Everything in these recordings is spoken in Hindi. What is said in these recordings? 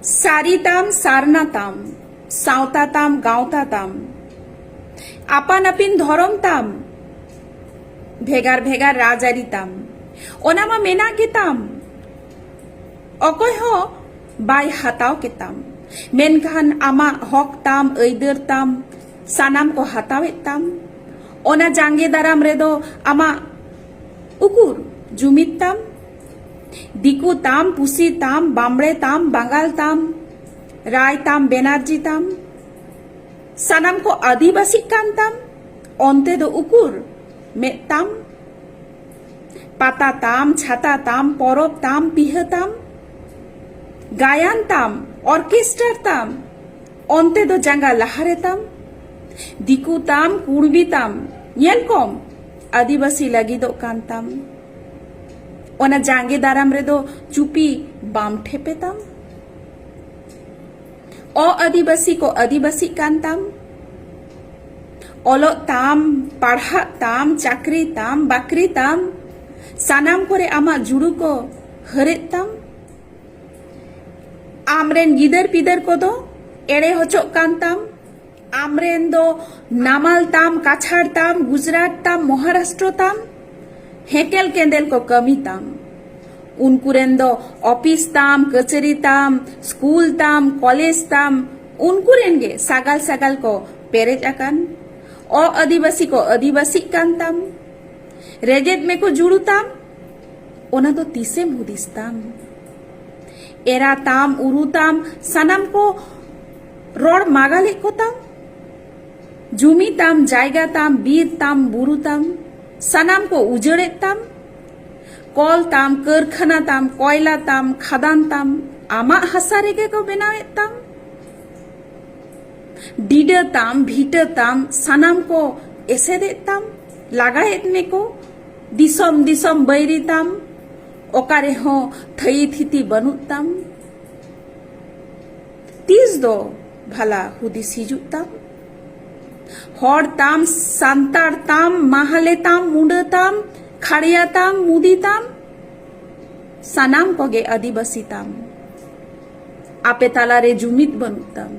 सारिताम सारनाताम सावताताम गावताताम आपान आपिन धरमताम भेगार भेगार राजारिताम ओना मा मेना गेताम अकय हो बाय हाताव केताम मेनखान आमा हक ताम ऐदर ताम सानाम को हातावेत ताम ओना जांगे दाराम रेदो आमा उकुर जुमित ताम दिकु ताम पुसी ताम बामड़े ताम बांगाल ताम राय ताम बेनार्जी ताम सानाम को आदिवासी कान ताम ओंते दो उकुर में ताम पाता ताम छाता ताम परब ताम पिह ताम गायन ताम ऑर्केस्ट्रा ताम ओंते दो जांगा लहारे ताम दिकु ताम कुड़बी ताम येलकम आदिवासी लगी दो कान ताम ओना जांगे दाराम रेदो चुपी बाम ठेपे ताम ओ आदिवासी को आदिवासी कान ताम ओलो ताम पढ़ा ताम चाकरी ताम बाकरी ताम सानाम कोरे आमा जुड़ू को हरे ताम आमरेन गिदर पिदर को दो एड़े होचो कान ताम आमरेन दो नामाल ताम काछाड़ ताम गुजरात ताम महाराष्ट्र ताम हेकेल केंदेल को कमी ताम उनकुरेन दो ऑफिस ताम कचेरी ताम स्कूल ताम कॉलेज ताम उनकुरेन गे सागाल सागाल को पेरेज आकान ओ आदिवासी को आदिवासी कान ताम रेजेट में को जुड़ू ताम ओना दो तीसे मुदिस ताम एरा ताम उरु ताम सानाम को रोड मागाले को ताम जुमी ताम जायगा ताम बीर ताम बुरु ताम सानाम को उजड़े ताम कल ताम कारखाना ताम कोयला ताम खादान ताम आमा हासा रेगे को बनावे ताम डीडा ताम भीटा ताम सानाम को एसे दे ताम लागाएत में को दिसम दिसम बैरी ताम ओकारे हो थई थीती बनु ताम तीस दो भला हुदी सिजु ताम हर ताम सांतार ताम माहाले ताम मुंडा ताम खाड़िया ताम मुदी ताम सानाम को गे आदिवासी ताम आपे ताला रे जुमित बनु ताम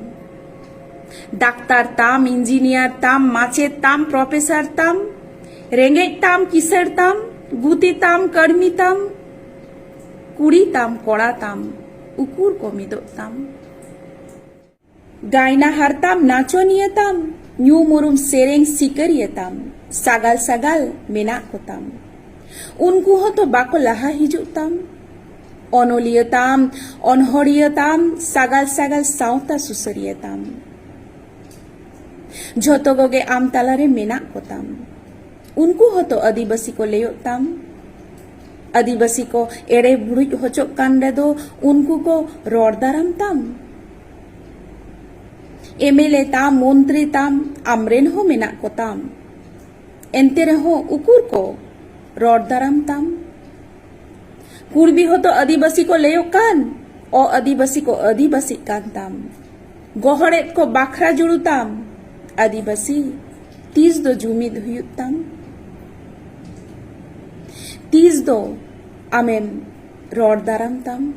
डाक्तार ताम इंजीनियर ताम माचेत ताम प्रोफेसर ताम रेंगे ताम किसर ताम गुती ताम कर्मी ताम कुड़ी ताम कोड़ा ताम उकुर को मिदो ताम गायना हरताम नाचोनिया ताम न्यू मुरुम सेरेंग सिकरिया ताम सागाल सागाल मेना को ताम उनको हो तो बाको लहा हिजु ताम ओनोलिया ताम ओनहरिया ताम सागाल सागाल सावता सुसरिया ताम झोतो गोगे आम तालारे मेना को ताम उनको हो तो आदिवासी को लेयो ताम आदिवासी को एड़े बुड़ुज होचो कान रेदो उनको को रोड दाराम ताम एमएलए ताम मंत्री ताम आमरेन हो मेना को ताम एंते रहो उकुर को रोड दाराम ताम कुर्बी हो तो आदिवासी को लेयो कान ओ आदिवासी को आदिवासी कान ताम गोहड़ेत को बाखरा जुड़ू ताम आदिवासी तीस दो जुमिद हुयुत ताम तीस दो आमेम रोड दाराम ताम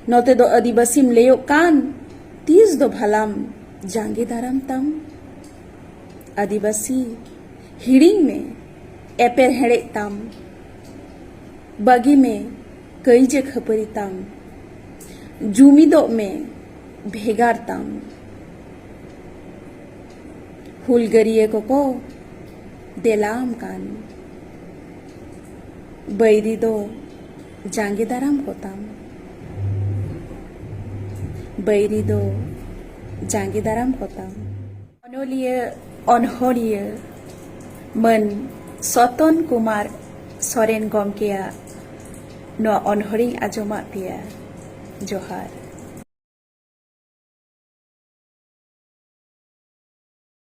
नोते दो आदिवासी लेयो कान तीस दो भलाम जांगे दाराम ताम आदिवासी हिड़िंग में एपेर हेड़े ताम बगी में कई जे खपरी ताम जुमिदो में भेगार ताम हुलगरिये को देलाम कान बैरी दो जांगे दाराम को ताम बैरी दो जांगे दाराम को ताम अनोलिय अनहरिय मन सतन कुमार सोरेन गमकेया नो अनहरिं आजमा पिया जोहार।